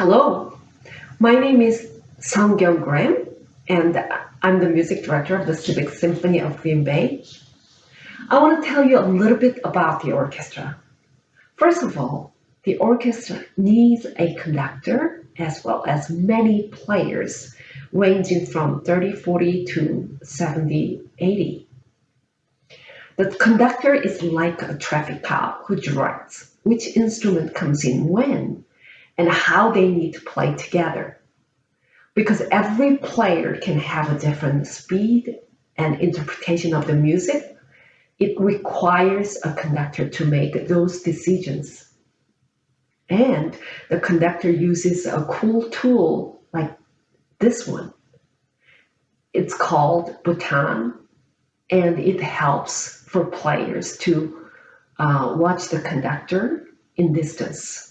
Hello, my name is Seong-Kyung, and I'm the music director of the Civic Symphony of Green Bay. I want to tell you a little bit about the orchestra. First of all, the orchestra needs a conductor as well as many players, ranging from 30, 40 to 70, 80. The conductor is like a traffic cop who directs which instrument comes in when and how they need to play together. Because every player can have a different speed and interpretation of the music, it requires a conductor to make those decisions. And the conductor uses a cool tool like this one. It's called baton, and it helps for players to watch the conductor in distance.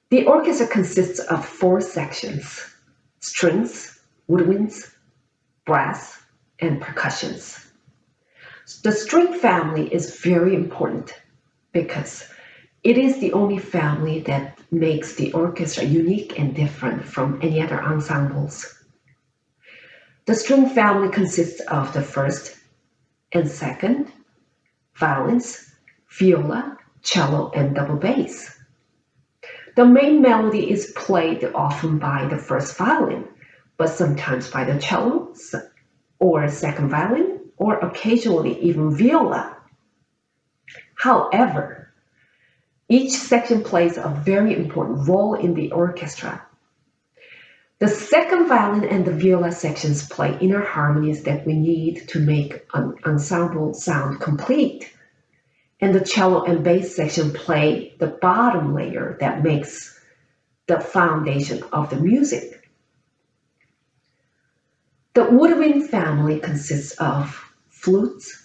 The orchestra consists of four sections: strings, woodwinds, brass, and percussions. The string family is very important because it is the only family that makes the orchestra unique and different from any other ensembles. The string family consists of the first and second, violins, viola, cello, and double bass. The main melody is played often by the first violin, but sometimes by the cello or second violin, or occasionally even viola. However, each section plays a very important role in the orchestra. The second violin and the viola sections play inner harmonies that we need to make an ensemble sound complete. And the cello and bass section play the bottom layer that makes the foundation of the music. The Woodwind family consists of flutes,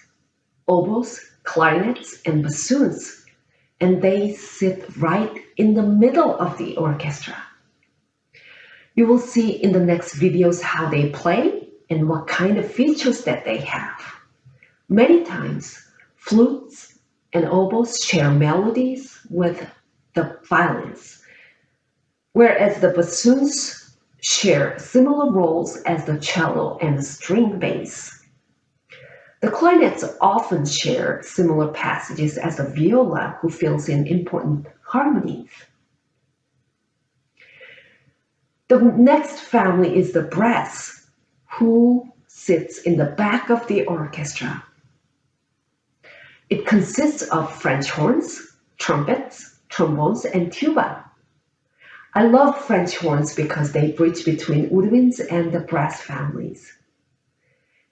oboes, clarinets, and bassoons, and they sit right in the middle of the orchestra. You will see in the next videos how they play and what kind of features that they have. Many times, flutes and oboes share melodies with the violins, whereas the bassoons share similar roles as the cello and string bass. The clarinets often share similar passages as the viola, who fills in important harmonies. The next family is the brass, who sits in the back of the orchestra. It consists of French horns, trumpets, trombones, and tuba. I love French horns because they bridge between woodwinds and the brass families.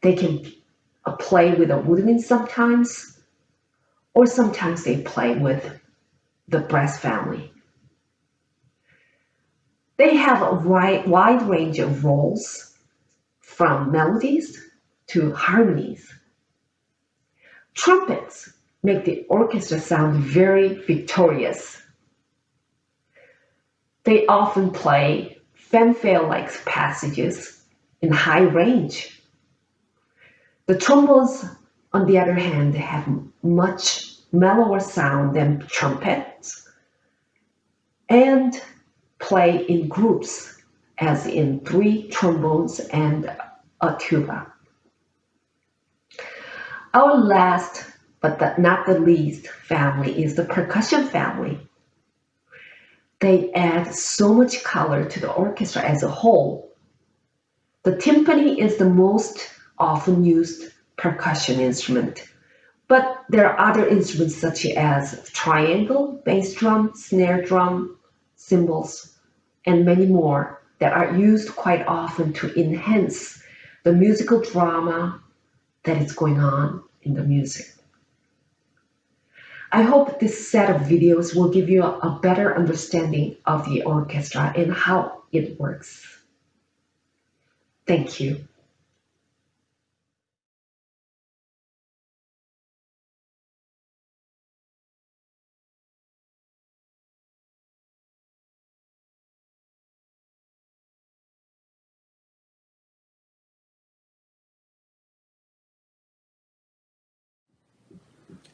They can play with a woodwind sometimes, or sometimes they play with the brass family. They have a wide range of roles, from melodies to harmonies. Trumpets make the orchestra sound very victorious. They often play fanfare-like passages in high range. The trombones, on the other hand, have much mellower sound than trumpets and play in groups, as in 3 trombones and a tuba. Our last, but not the least, family is the percussion family. They add so much color to the orchestra as a whole. The timpani is the most often used percussion instrument, but there are other instruments such as triangle, bass drum, snare drum, cymbals, and many more that are used quite often to enhance the musical drama that is going on in the music. I hope this set of videos will give you a better understanding of the orchestra and how it works. Thank you.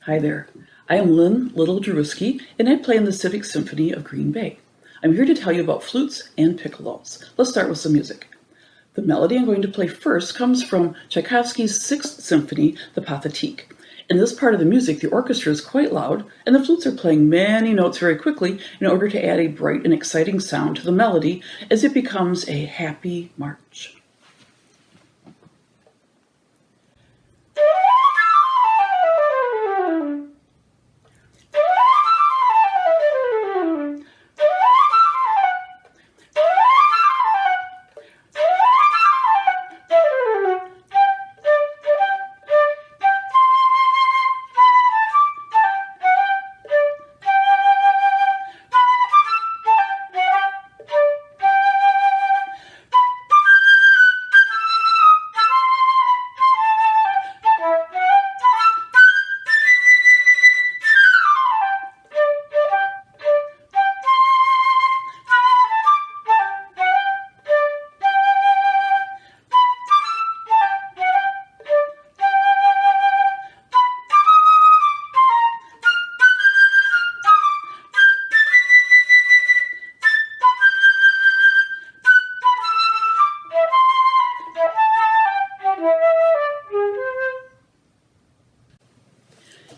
Hi there. I am Lynn, Liddle-Drewiske, and I play in the Civic Symphony of Green Bay. I'm here to tell you about flutes and piccolos. Let's start with some music. The melody I'm going to play first comes from Tchaikovsky's Sixth Symphony, the Pathétique. In this part of the music, the orchestra is quite loud, and the flutes are playing many notes very quickly in order to add a bright and exciting sound to the melody as it becomes a happy march.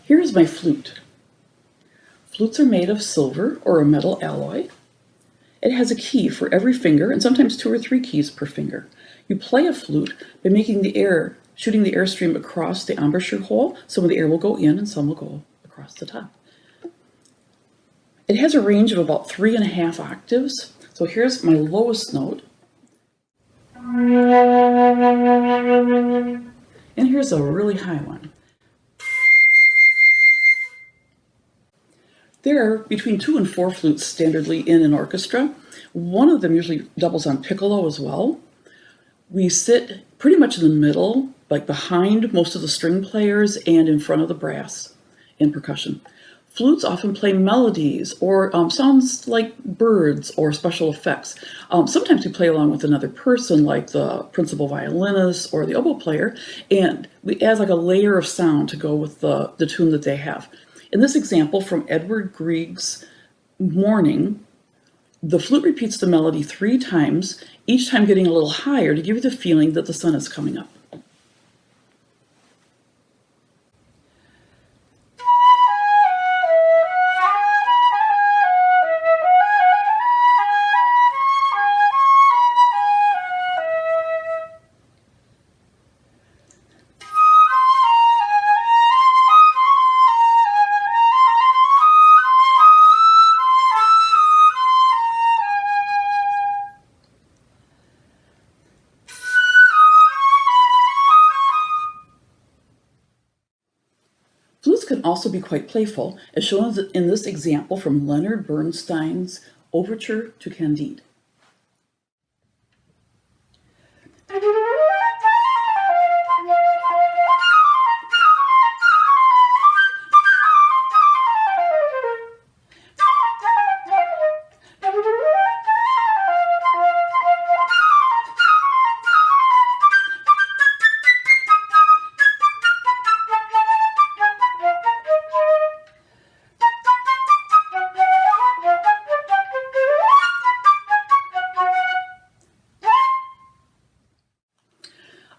Here is my flute. Flutes are made of silver or a metal alloy. It has a key for every finger and sometimes 2 or 3 keys per finger. You play a flute by shooting the airstream across the embouchure hole. Some of the air will go in and some will go across the top. It has a range of about 3.5 octaves. So here's my lowest note. And here's a really high one. There are between 2 and 4 flutes standardly in an orchestra. One of them usually doubles on piccolo as well. We sit pretty much in the middle, like behind most of the string players and in front of the brass and percussion. Flutes often play melodies or sounds like birds or special effects. Sometimes we play along with another person, like the principal violinist or the oboe player, and we add like a layer of sound to go with the tune that they have. In this example from Edward Grieg's Morning, the flute repeats the melody 3 times, each time getting a little higher to give you the feeling that the sun is coming up. Flutes can also be quite playful, as shown in this example from Leonard Bernstein's Overture to Candide.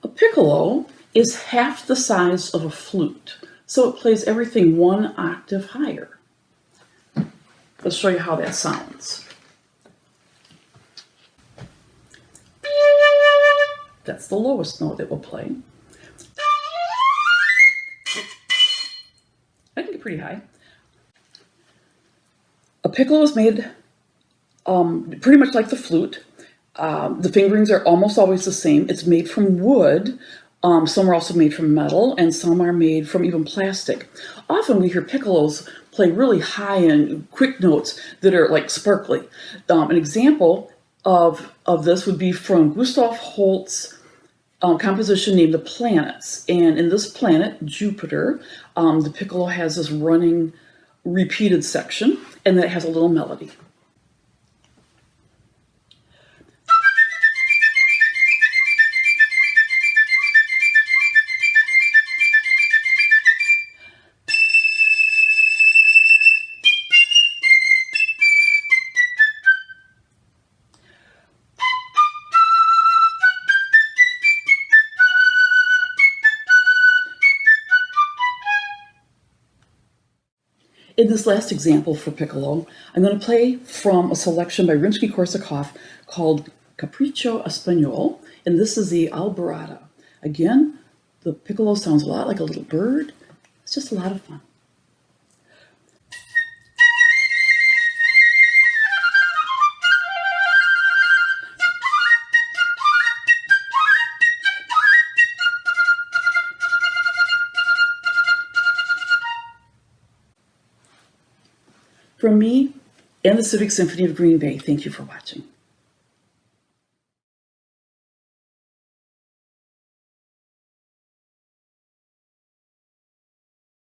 A piccolo is half the size of a flute, so it plays everything 1 octave higher. Let's show you how that sounds. That's the lowest note it will play. I can get pretty high. A piccolo is made pretty much like the flute. The fingerings are almost always the same. It's made from wood. Some are also made from metal, and some are made from even plastic. Often we hear piccolos play really high and quick notes that are like sparkly. An example of this would be from Gustav Holst's composition named The Planets. And in this planet, Jupiter, the piccolo has this running repeated section, and then it has a little melody. In this last example for piccolo, I'm going to play from a selection by Rimsky-Korsakov called Capriccio Espagnol, and this is the Alborada. Again, the piccolo sounds a lot like a little bird. It's just a lot of fun. From me and the Civic Symphony of Green Bay, thank you for watching.